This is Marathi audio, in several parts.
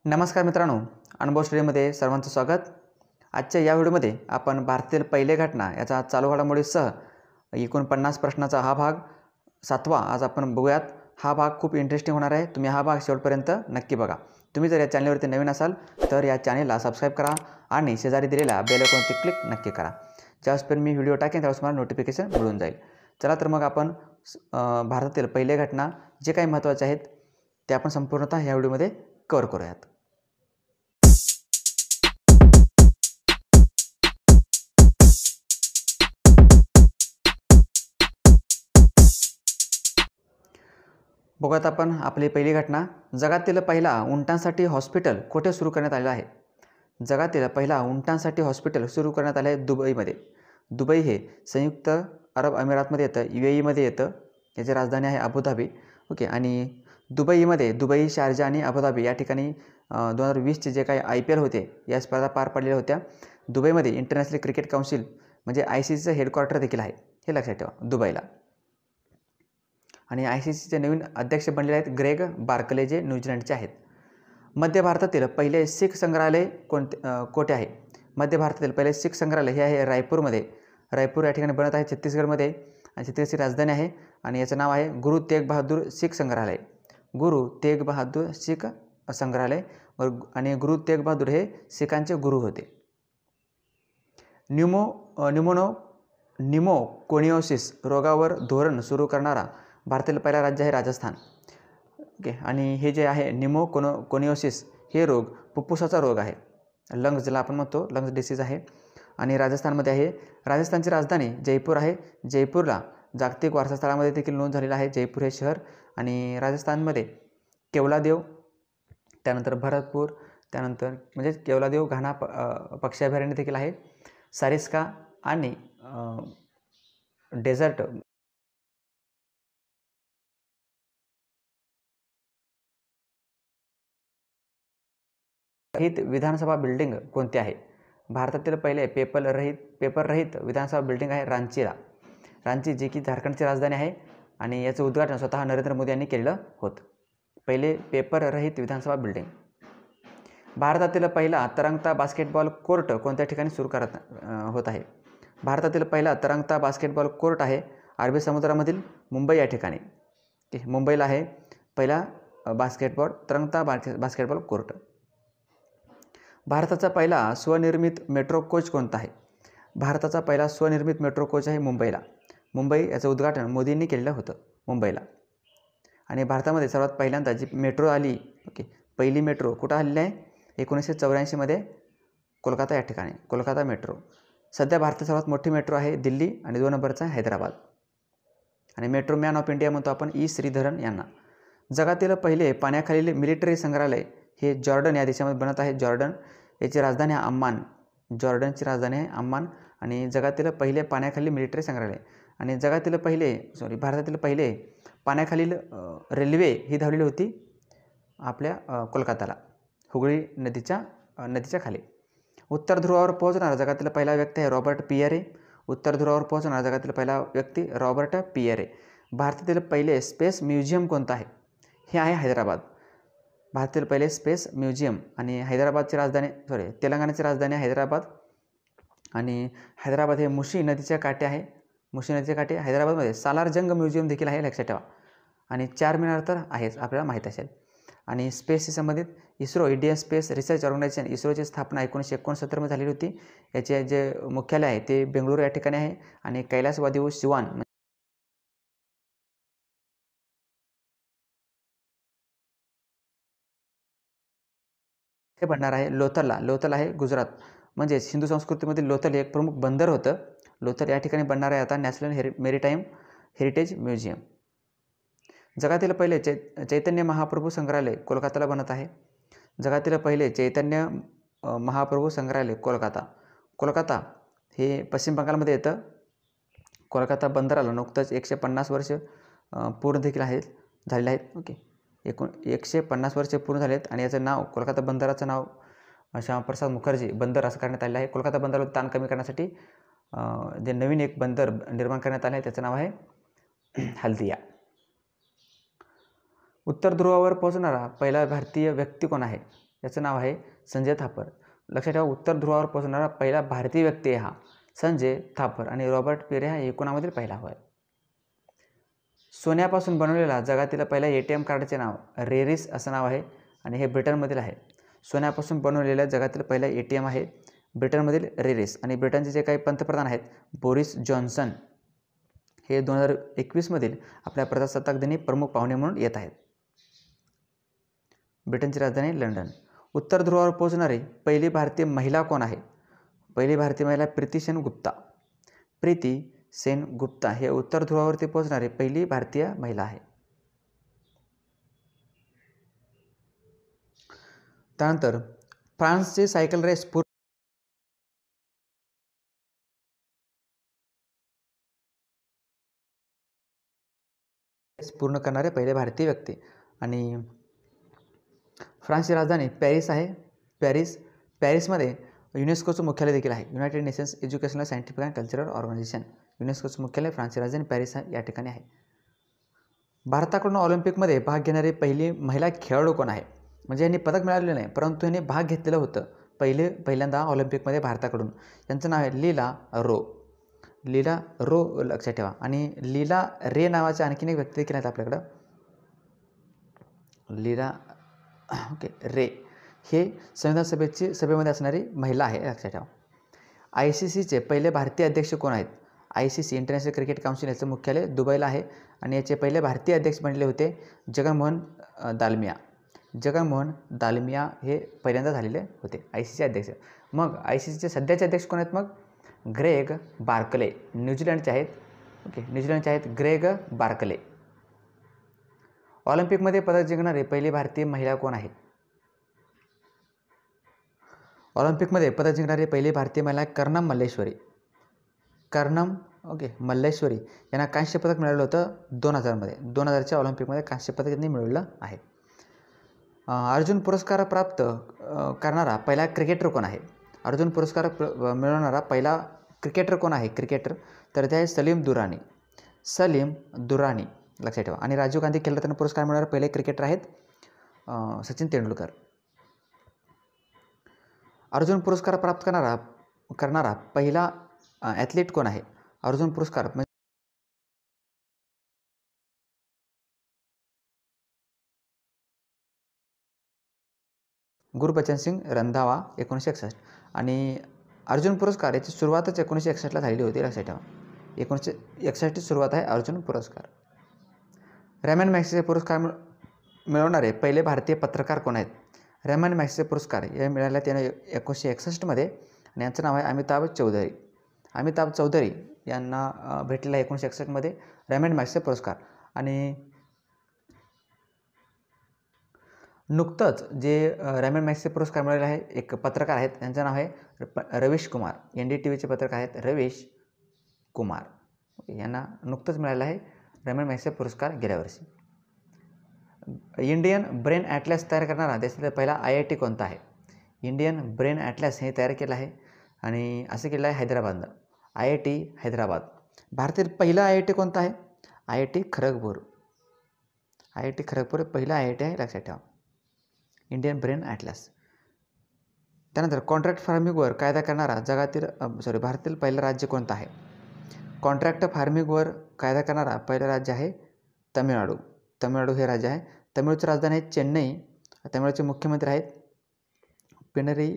नमस्कार मित्रांनो, अनुभव स्टडीमध्ये सर्वांचं स्वागत। आजच्या या व्हिडिओमध्ये आपण भारतातील पहिले घटना याचा चालू घडामोडीसह एकूण 50 प्रश्नाचा हा भाग 7वा आज आपण बघूयात। हा भाग खूप इंटरेस्टिंग होणार आहे। तुम्ही हा भाग शेवटपर्यंत नक्की बघा। तुम्ही जर या चॅनलवरती नवीन असाल तर या चॅनलला सबस्क्राइब करा आणि शेजारी दिलेल्या बेल आयकॉनवर क्लिक नक्की करा। ज्यावेळेस मी व्हिडिओ टाकेन त्यावेळेस तुम्हाला नोटिफिकेशन मिळून जाईल। चला तर मग आपण भारतातील पहिले घटना जे काही महत्त्वाचे आहेत ते आपण संपूर्णतः या व्हिडिओमध्ये कव्हर करूयात। बघूयात आपण आपली पहिली घटना। जगातील पहिला उंटांसाठी हॉस्पिटल कुठे सुरू करण्यात आलेला आहे? जगातील पहिला उंटांसाठी हॉस्पिटल सुरू करण्यात आले आहे दुबईमध्ये। दुबई हे संयुक्त अरब अमिरातमध्ये येतं, UAE मध्ये येतं। याची राजधानी आहे अबुधाबी। ओके, आणि दुबईमध्ये दुबई, शारजा आणि अबुधाबी या ठिकाणी 2020चे जे काही IPL होते या स्पर्धा पार पडलेल्या होत्या। दुबईमध्ये इंटरनॅशनल क्रिकेट काउन्सिल म्हणजे ICCचं हेडक्वार्टर देखील आहे, हे लक्षात ठेवा दुबईला। आणि ICCचे नवीन अध्यक्ष बनलेले आहेत ग्रेग बार्कले, जे न्यूझीलंडचे आहेत। मध्य भारतातील पहिले शीख संग्रहालय कोठे आहे? मध्य भारतातील पहिले शीख संग्रहालय हे आहे रायपूरमध्ये। रायपूर या ठिकाणी बनत आहे छत्तीसगडमध्ये आणि छत्तीसगडची राजधानी आहे आणि याचं नाव आहे गुरु तेग बहादूर शीख संग्रहालय। गुरु तेग बहादूर शीख संग्रहालय आणि गुरु तेग बहादूर हे शीखांचे गुरु होते। न्यूमोकोनियोसिस रोगावर धोरण सुरू करणारा भारतातील पहिला राज्य आहे राजस्थान। ओके, आणि हे जे आहे न्यूमोकोनियोसिस हे रोग फुफ्फुसाचा रोग आहे, लंग्स ज्याला आपण म्हणतो, लंग्स डिसीज आहे आणि राजस्थानमध्ये आहे। राजस्थानची राजधानी जयपूर आहे। जयपूरला जागतिक वारसा स्थळामध्ये देखील नोंद झालेला आहे जयपूर हे शहर। आणि राजस्थानमध्ये केवलादेव, त्यानंतर भरतपूर, त्यानंतर म्हणजे केवलादेव घाना पक्षी अभयारण्य देखील आहे। सारिस्का आणि डेझर्ट रहित विधानसभा बिल्डिंग कोणते आहे? भारतातील पहिले पेपर रहित विधानसभा बिल्डिंग आहे रांचीला। रांची जी की झारखंडची राजधानी आहे आणि याचं उद्घाटन स्वतः नरेंद्र मोदी यांनी केलेलं होतं। पहिले पेपर रहित विधानसभा बिल्डिंग। भारतातील पहिला तरंगता बास्केटबॉल कोर्ट कोणत्या ठिकाणी सुरू होत आहे? भारतातील पहिला तरंगता बास्केटबॉल कोर्ट आहे अरबी समुद्रामधील मुंबई या ठिकाणी। मुंबईला आहे पहिला तरंगता बास्केटबॉल कोर्ट। भारताचा पहिला स्वनिर्मित मेट्रो कोच कोणता आहे? भारताचा पहिला स्वनिर्मित मेट्रो कोच आहे मुंबईला। मुंबई याचं उद्घाटन मोदींनी केलेलं होतं मुंबईला। आणि भारतामध्ये सर्वात पहिल्यांदा जी मेट्रो आली, ओके, पहिली मेट्रो कुठं आलेली आहे? 1984 मध्ये कोलकाता या ठिकाणी, कोलकाता मेट्रो। सध्या भारताची सर्वात मोठी मेट्रो आहे दिल्ली आणि 2 नंबरचा आहे हैदराबाद। आणि मेट्रो मॅन ऑफ इंडिया म्हणतो आपण E श्रीधरन यांना। जगातील पहिले पाण्याखालील मिलिटरी संग्रहालय हे जॉर्डन या देशामध्ये बनत आहे। जॉर्डन याची राजधानी आहे अम्मान। जॉर्डनची राजधानी आहे अम्मान। आणि जगातील पहिले पाण्याखालील मिलिटरी संग्रहालय आणि भारतातील पहिले पाण्याखालील रेल्वे ही धावलेली होती आपल्या कोलकाताला, हुगळी नदीच्या खाली। उत्तर ध्रुवावर पोहोचणारा जगातील पहिला व्यक्ती आहे रॉबर्ट पियरे। उत्तर ध्रुवावर पोहोचणारा जगातील पहिला व्यक्ती रॉबर्ट पियरे। भारतातील पहिले स्पेस म्युझियम कोणतं आहे? हे आहे हैदराबाद। भारतातील पहिले स्पेस म्युझियम आणि तेलंगणाची राजधानी आहे हैदराबाद। आणि हैदराबाद हे मुशी नदीच्या काठी आहे। मुशी नदीच्या काठी हैदराबादमध्ये सालार जंग म्युझियम देखील आहे, लक्षात ठेवा। आणि चारमिनार तर आहेच, आपल्याला माहीत असेल। आणि स्पेसशी संबंधित ISRO, Indian space research organisation, इस्रोची स्थापना 1969 मध्ये झालेली होती। याचे जे मुख्यालय आहे ते बेंगळुरू या ठिकाणी आहे। आणि कैलासवादी व शिवान हे बनणार आहे लोथल आहे गुजरात। म्हणजेच हिंदू संस्कृतीमधील लोथल हे एक प्रमुख बंदर होतं। लोथल या ठिकाणी बनणार आहे आता नॅशनल मेरीटाईम हेरिटेज म्युझियम। जगातील पहिले चैतन्य महाप्रभू संग्रहालय कोलकाताला बनत आहे। जगातील पहिले चैतन्य महाप्रभू संग्रहालय कोलकाता हे पश्चिम बंगालमध्ये येतं। कोलकाता बंदराला नुकतंच 150 वर्ष पूर्ण देखील झालेले आहेत। ओके, 150 वर्ष पूर्ण झालेत आणि याचं नाव, कोलकाता बंदराचं नाव श्यामाप्रसाद मुखर्जी बंदर असं करण्यात आलेलं आहे। कोलकाता बंदरावर ताण कमी करण्यासाठी जे नवीन एक बंदर निर्माण करण्यात आलं आहे त्याचं नाव आहे हल्दिया। उत्तर ध्रुवावर पोहोचणारा पहिला भारतीय व्यक्ती कोण आहे? याचं नाव आहे संजय थापर. लक्षात ठेवा, उत्तर ध्रुवावर पोहोचणारा पहिला भारतीय व्यक्ती आहे हा संजय थापर आणि रॉबर्ट पेरे हा एकूणामधील पहिला होय. सोन्यापासून बनवलेला जगातील पहिला ATM कार्डचे नाव रेरिस असं नाव आहे आणि हे ब्रिटनमधील आहे. सोन्यापासून बनवलेल्या जगातील पहिला ATM आहे ब्रिटनमधील रेरिस. आणि ब्रिटनचे जे काही पंतप्रधान आहेत बोरिस जॉन्सन हे 2021 आपल्या प्रजासत्ताक दिनी प्रमुख पाहुणे म्हणून येत आहेत. ब्रिटनची राजधानी लंडन. उत्तर ध्रुवावर पोहोचणारी पहिली भारतीय महिला कोण आहे? पहिली भारतीय महिला प्रीती सेन गुप्ता. प्रीती सेन गुप्ता हे उत्तर ध्रुवावरती पोहोचणारी पहिली भारतीय महिला आहे. त्यानंतर फ्रान्सचे सायकल रेस पूर्ण करणारे पहिले भारतीय व्यक्ती. आणि फ्रान्सची राजधानी पॅरिस आहे. पॅरिसमध्ये युनेस्कोचं मुख्यालय देखील आहे. United Nations Educational Scientific and Cultural Organisation. युनेस्कोचं मुख्यालय फ्रान्सची राजधानी पॅरिस या ठिकाणी आहे. भारताकडून ऑलिम्पिकमध्ये भाग घेणारी पहिली महिला खेळाडू कोण आहे? म्हणजे यांनी पदक मिळालेलं नाही परंतु यांनी भाग घेतलेलं होतं पहिल्यांदा ऑलिम्पिकमध्ये भारताकडून. यांचं नाव आहे लीला रो लक्षात ठेवा. आणि लीला रे नावाच्या आणखीन एक व्यक्ती देखील आहेत आपल्याकडं. लीला रे हे संविधान सभेमध्ये असणारी महिला आहे लक्षात ठेवा. ICCचे पहिले भारतीय अध्यक्ष कोण आहेत? ICC इंटरनॅशनल क्रिकेट काउन्सिल याचं मुख्यालय दुबईला आहे आणि याचे पहिले भारतीय अध्यक्ष बनले होते जगनमोहन दालमिया हे पहिल्यांदा झालेले होते ICC अध्यक्ष. मग ICCचे सध्याचे अध्यक्ष कोण आहेत? मग ग्रेग बार्कले न्यूझीलंडचे आहेत. न्यूझीलंडचे आहेत ग्रेग बार्कले. ऑलिम्पिकमध्ये पदक जिंकणारी पहिली भारतीय महिला कोण आहे? ऑलिम्पिकमध्ये पदक जिंकणारी पहिली भारतीय महिला कर्णम मल्लेश्वरी यांना कांस्य पदक मिळालं होतं 2000मध्ये. 2000च्या ऑलिम्पिकमध्ये कांस्य पदक त्यांनी मिळवलं आहे. अर्जुन पुरस्कार प्राप्त करणारा पहिला क्रिकेटर कोण आहे? अर्जुन पुरस्कार मिळवणारा पहिला क्रिकेटर कोण आहे? तर ते आहे सलीम दुरानी लक्षात ठेवा. आणि राजीव गांधी खेलरत्न पुरस्कार मिळवणारे पहिले क्रिकेटर आहेत सचिन तेंडुलकर. अर्जुन पुरस्कार प्राप्त करणारा पहिला ॲथलीट कोण आहे? अर्जुन पुरस्कार गुरबचन सिंग रंधावा 1961. आणि अर्जुन पुरस्कार याची सुरुवातच 1961ला झालेली होती लक्षात ठेवा. 1961ची सुरुवात आहे अर्जुन पुरस्कार. रॅमन मॅग्सेसे पुरस्कार मिळवणारे पहिले भारतीय पत्रकार कोण आहेत? रॅमन मॅग्सेसे पुरस्कार हे मिळाले त्याने 1961मध्ये आणि यांचं नाव आहे अमिताभ चौधरी यांना भेटलेला आहे 1961मध्ये रॅमन मॅग्सेसे पुरस्कार. आणि नुकतंच जे रॅमन मॅग्सेसे पुरस्कार मिळालेले आहे एक पत्रकार आहेत त्यांचं नाव आहे रवीश कुमार. NDTVचे पत्रकार आहेत रवीश कुमार. यांना नुकतंच मिळालेला आहे रॅमन मॅग्सेसे पुरस्कार गेल्या वर्षी. इंडियन ब्रेन ॲटलस तयार करणारा देशातील पहिला IIT कोणता आहे? इंडियन ब्रेन ॲटलस हे तयार केलं आहे आणि असं केलं आहे हैदराबादनं. IIT हैदराबाद. भारतातील पहिला IIT कोणता आहे? IIT खरगपूर पहिला IIT आहे लक्षात ठेवा. Indian brain atlas. त्यानंतर कॉन्ट्रॅक्ट फार्मिंगवर कायदा करणारा भारतातील पहिलं राज्य कोणतं आहे? कॉन्ट्रॅक्ट फार्मिंगवर कायदा करणारा पहिलं राज्य आहे तमिळनाडू हे राज्य आहे. तमिळची राजधानी आहे चेन्नई. तमिळचे मुख्यमंत्री आहेत पिनरई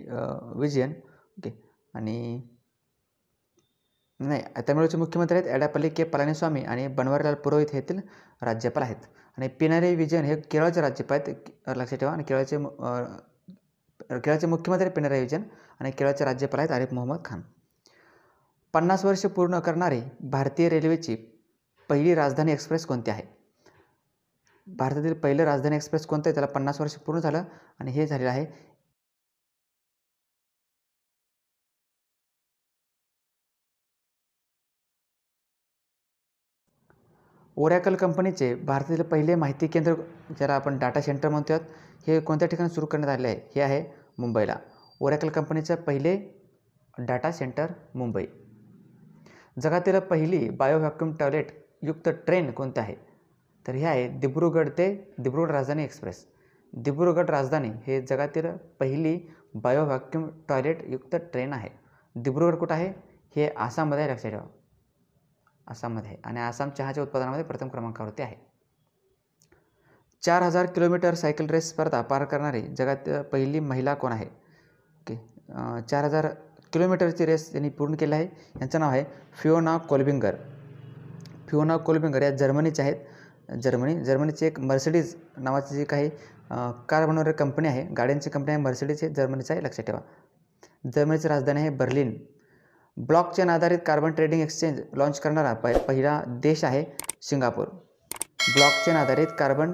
विजयन. आणि तमिळचे मुख्यमंत्री आहेत एडापल्ली के पलानीस्वामी आणि बनवारीलाल पुरोहित हे येथील राज्यपाल आहेत. आणि पिनरई विजयन हे केरळचे राज्यपाल आहेत लक्षात ठेवा. आणि केरळचे मुख्यमंत्री पिनरई विजयन आणि केरळचे राज्यपाल आहेत आरिफ मोहम्मद खान. 50 वर्ष पूर्ण करणारी भारतीय रेल्वेची पहिली राजधानी एक्सप्रेस कोणती आहे? भारतातील पहिलं राजधानी एक्सप्रेस कोणतं आहे? त्याला 50 वर्ष पूर्ण झालं आणि हे झालेलं आहे ओरॅकल कंपनीचे भारतातील पहिले माहिती केंद्र ज्याला आपण डाटा सेंटर म्हणतो हे कोणत्या ठिकाणी सुरू करण्यात आले आहे? हे आहे मुंबईला. ओरॅकल कंपनीचं पहिले डाटा सेंटर मुंबई. जगातील पहिली बायो व्हॅक्यूम टॉयलेट युक्त ट्रेन कोणती आहे? तर हे आहे दिब्रुगढ राजधानी एक्सप्रेस. दिब्रुगढ राजधानी हे जगातील पहिली बायो व्हॅक्यूम टॉयलेट युक्त ट्रेन आहे. दिब्रुगढ कुठं आहे? हे आसाममध्ये आहे, लक्षात ठेवा. आसाममध्ये आहे आणि आसाम चहाच्या उत्पादनामध्ये प्रथम क्रमांकावरती आहे. 4000 किलोमीटर सायकल रेस स्पर्धा पार करणारी जगातील पहिली महिला कोण आहे? ओके, 4000 किलोमीटरची रेस त्यांनी पूर्ण केली आहे. यांचं नाव आहे फिओना कोल्बिंगर. फिओना कोल्बिंगर या जर्मनीच्या आहेत. जर्मनीची एक मर्सिडीज नावाची जी काही कार बनवणारी कंपनी आहे, गाड्यांची कंपनी आहे मर्सिडीज, हे जर्मनीचं आहे, लक्षात ठेवा. जर्मनीची राजधानी आहे बर्लिन. ब्लॉकचेन आधारित कार्बन ट्रेडिंग एक्सचेंज लॉन्च करणारा पहिला देश आहे सिंगापूर. ब्लॉकचेन आधारित कार्बन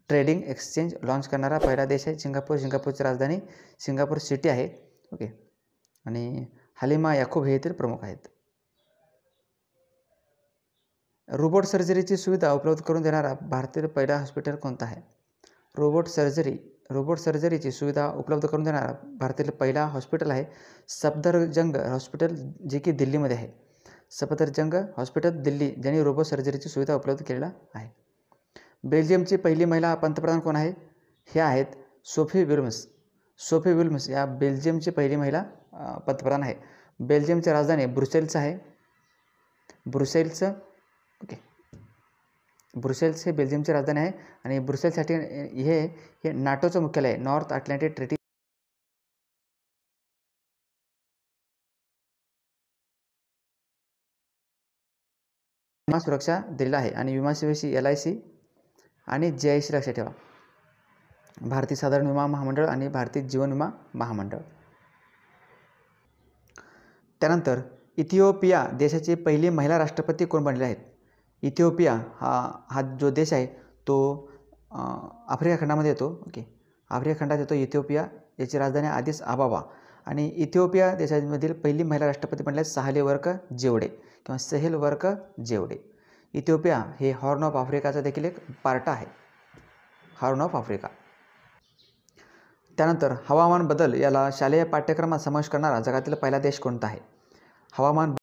ट्रेडिंग एक्सचेंज लॉन्च करणारा पहिला देश आहे सिंगापूर. सिंगापूरची राजधानी सिंगापूर सिटी आहे. ओके, आणि हलिमा याकूब हे येथील प्रमुख आहेत. रोबोट सर्जरीची सुविधा उपलब्ध करून देणारा भारतातील पहिला हॉस्पिटल कोणता आहे? रोबोट सर्जरीची सुविधा उपलब्ध करून देणारा भारतातील पहिला हॉस्पिटल आहे सफदरजंग हॉस्पिटल, जे की दिल्लीमध्ये आहे. सफदरजंग हॉस्पिटल दिल्ली, ज्यांनी रोबोट सर्जरीची सुविधा उपलब्ध केलेला आहे. बेल्जियमची पहिली महिला पंतप्रधान कोण आहे? हे आहेत सोफी विल्मस. सोफी विल्मस या बेल्जियमची पहिली महिला पंतप्रधान आहे. बेल्जियमची राजधानी ब्रुसेल्स आहे. ओके, ब्रुसेल्स हे बेल्जियमची राजधानी आहे आणि ब्रुसेल्ससाठी हे नाटोचं मुख्यालय आहे, नॉर्थ अटलांटिक ट्रीटी विमा सुरक्षा दिलेला आहे आणि विमा सेवेची LIC आणि JIC लक्षात ठेवा. भारतीय साधारण विमा महामंडळ आणि भारतीय जीवन विमा महामंडळ. त्यानंतर इथिओपिया देशाची पहिली महिला राष्ट्रपती कोण बनले आहेत? इथिओपिया हा जो देश आहे तो आफ्रिका खंडामध्ये येतो. ओके, आफ्रिका खंडात येतो इथिओपिया. याची राजधानी आदिस अबाबा आणि इथिओपिया देशामधील पहिली महिला राष्ट्रपती बनल्या सहेल वर्क जेवडे. इथिओपिया हे हॉर्न ऑफ आफ्रिकाचा देखील एक पार्ट आहे, हॉर्न ऑफ आफ्रिका. त्यानंतर हवामान बदल याला शालेय पाठ्यक्रमात समावेश करणारा जगातील पहिला देश कोणता आहे? हवामान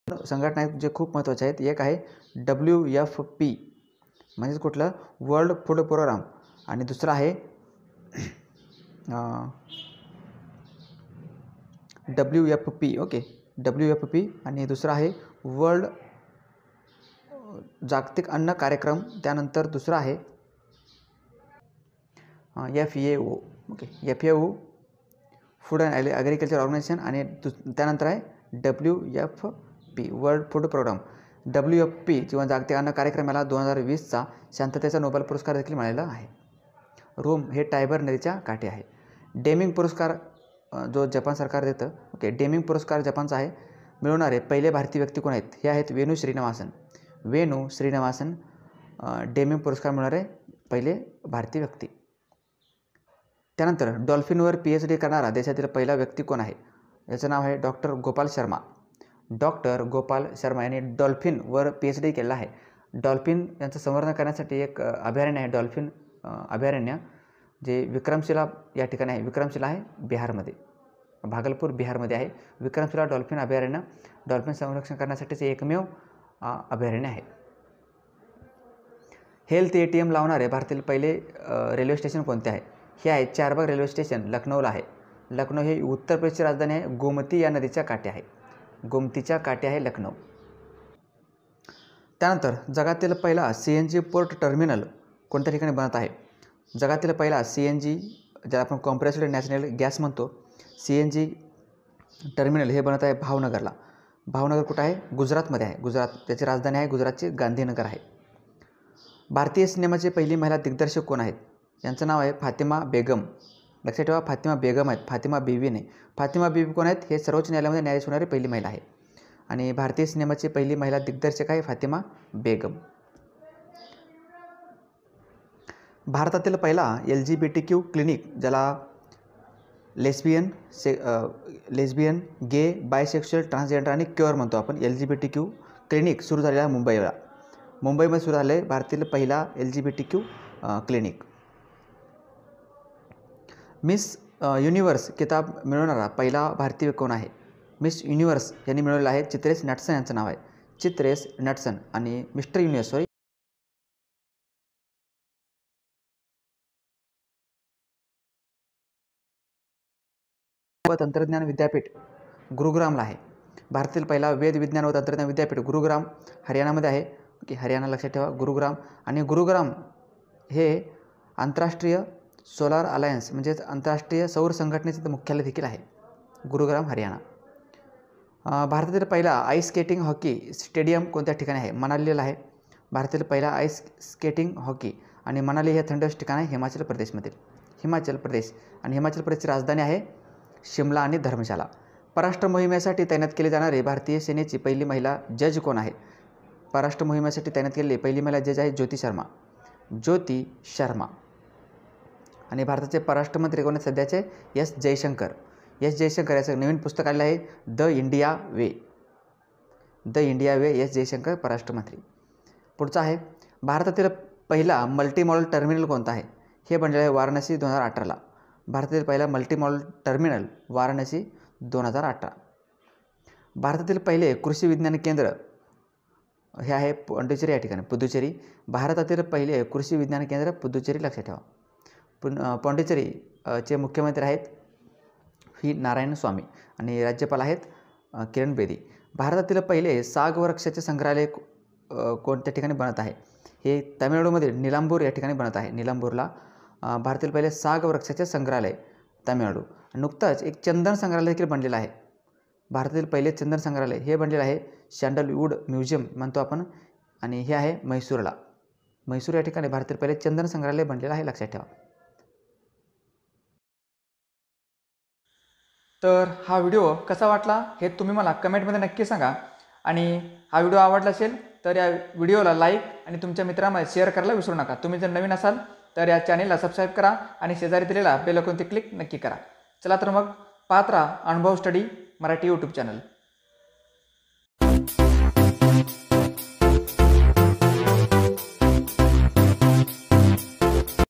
संघटना आहेत जे खूप महत्त्वाचे आहेत. एक आहे WFP म्हणजेच कुठलं, वर्ल्ड फूड प्रोग्राम, आणि दुसरा आहे WFP. ओके, WFP आणि दुसरा आहे वर्ल्ड जागतिक अन्न कार्यक्रम. त्यानंतर दुसरा आहे FAO. Okay, FAO food and agriculture organization आणि त्यानंतर आहे WFP world food programme. WFP किंवा जागतिक अन्न कार्यक्रमाला 2020चा शांततेचा नोबेल पुरस्कार देखील मिळालेला आहे. रोम हे टायबर नदीच्या काठी आहे. डेमिंग पुरस्कार जो जपान सरकार देतं. ओके, डेमिंग पुरस्कार जपानचा आहे. मिळवणारे पहिले भारतीय व्यक्ती कोण आहेत? हे आहेत वेणू श्रीनिवासन. डेमिंग पुरस्कार मिळणारे पहिले भारतीय व्यक्ती. त्यानंतर डॉल्फिनवर PhD करणारा देशातील पहिला व्यक्ती कोण आहे? याचं नाव आहे डॉक्टर गोपाल शर्मा यांनी डॉल्फिनवर PhD केलेला आहे. डॉल्फिन यांचं संवर्धन करण्यासाठी एक अभयारण्य आहे, डॉल्फिन अभयारण्य, जे विक्रमशिला या ठिकाणी आहे. विक्रमशिला आहे बिहारमध्ये, भागलपूर बिहारमध्ये आहे. विक्रमशिला डॉल्फिन अभयारण्य डॉल्फिन संरक्षण करण्यासाठीचे एकमेव अभयारण्य आहे. हेल्थ ATM लावणारे भारतातील पहिले रेल्वे स्टेशन कोणते आहे? हे आहे चारबाग रेल्वे स्टेशन, लखनौला आहे. लखनौ हे उत्तर प्रदेशची राजधानी आहे. गोमती या नदीच्या काठी आहे. गोमतीच्या काठी आहे लखनौ. त्यानंतर जगातील पहिला CNG पोर्ट टर्मिनल कोणत्या ठिकाणी बनत आहे? जगातील पहिला CNG, ज्याला आपण कॉम्प्रेस्ड नॅचरल गॅस म्हणतो, CNG टर्मिनल हे बनत आहे भावनगरला. भावनगर कुठं आहे? गुजरातमध्ये आहे. त्याची राजधानी आहे गुजरातची गांधीनगर आहे. भारतीय सिनेमाची पहिली महिला दिग्दर्शक कोण आहेत? यांचं नाव आहे फातिमा बेगम. लक्षात ठेवा, फातिमा बेगम आहेत, फातिमा बीवी नाही. फातिमा बीवी कोण आहेत? हे सर्वोच्च न्यायालयामध्ये न्यायाधीश होणारी पहिली महिला आहे आणि भारतीय सिनेमाची पहिली महिला दिग्दर्शक आहे फातिमा बेगम. भारतातील पहिला LGBTQ क्लिनिक, ज्याला लेस्बियन, गे, बायसेक्शुअल, ट्रान्सजेंडर आणि क्युअर म्हणतो आपण, LGBTQ क्लिनिक सुरू झालेला मुंबईमध्ये सुरू झाले भारतातील पहिला LGBTQ क्लिनिक. मिस युनिव्हर्स किताब मिळवणारा पहिला भारतीय कोण आहे? मिस युनिव्हर्स यांनी मिळवलेला आहे चित्रेस नॅटसन यांचं नाव आहे, चित्रेस नॅटसन. आणि मिस्टर युनिव्हर्स व तंत्रज्ञान विद्यापीठ गुरुग्रामला आहे. भारतातील पहिला वेद विज्ञान व तंत्रज्ञान विद्यापीठ गुरुग्राम हरियाणामध्ये आहे. ओके, हरियाणा लक्षात ठेवा, गुरुग्राम. आणि गुरुग्राम हे आंतरराष्ट्रीय सोलार अलायन्स म्हणजेच आंतरराष्ट्रीय सौर संघटनेचे मुख्यालय देखील आहे, गुरुग्राम हरियाणा. भारतातील पहिला आईस स्केटिंग हॉकी स्टेडियम कोणत्या ठिकाणी आहे? मनालीला आहे. भारतातील पहिला आईस स्केटिंग हॉकी आणि मनाली हे थंड ठिकाण आहे हिमाचल प्रदेशमधील, हिमाचल प्रदेश. आणि हिमाचल प्रदेशची राजधानी आहे शिमला आणि धर्मशाला. परराष्ट्र मोहिमेसाठी तैनात केली जाणारी भारतीय सेनेची पहिली महिला जज कोण आहे? परराष्ट्र मोहिमेसाठी तैनात केलेली पहिली महिला जज आहे ज्योती शर्मा, ज्योती शर्मा. आणि भारताचे परराष्ट्रमंत्री कोण आहेत सध्याचे? एस जयशंकर. एस जयशंकर याचं नवीन पुस्तक आलेलं आहे the India way, the India way, S Jaishankar परराष्ट्रमंत्री. पुढचा आहे भारतातील पहिला मल्टी मॉडल टर्मिनल कोणता आहे? हे बनलेलं आहे वाराणसी 2018ला. भारतातील पहिला मल्टी मॉडल टर्मिनल वाराणसी 2018. भारतातील पहिले कृषी विज्ञान केंद्र हे आहे पॉंडिचेरी या ठिकाणी, पुदुचेरी. भारतातील पहिले कृषी विज्ञान केंद्र पुदुचेरी लक्षात ठेवा. पॉंडिचेरीचे मुख्यमंत्री आहेत व्ही नारायण स्वामी आणि राज्यपाल आहेत किरण बेदी. भारतातील पहिले साग वृक्षाचे संग्रहालय कोणत्या ठिकाणी बनत आहे? हे तामिळनाडूमधील निलांबूर या ठिकाणी बनत आहे, निलांबूरला. भारतातील पहिले साग वृक्षाचे संग्रहालय तामिळनाडू. नुकताच एक चंदन संग्रहालय देखील बनलेलं आहे. भारतातील पहिले चंदन संग्रहालय हे बनलेलं आहे सँडलवूड म्युझियम म्हणतो आपण, आणि हे आहे म्हैसूरला. म्हैसूर या ठिकाणी भारतातील पहिले चंदन संग्रहालय बनलेलं आहे, लक्षात ठेवा. तर हा व्हिडिओ कसा वाटला हे तुम्ही मला कमेंटमध्ये नक्की सांगा. आणि हा व्हिडिओ आवडला असेल तर या व्हिडिओला लाईक आणि तुमच्या मित्रांमध्ये शेअर करायला विसरू नका. तुम्ही जर नवीन असाल तर या चॅनेलला सबस्क्राईब करा आणि शेजारी दिलेला बेल आयकॉन क्लिक नक्की करा. चला तर मग पाहत राहा अनुभव स्टडी मराठी यूट्यूब चॅनल.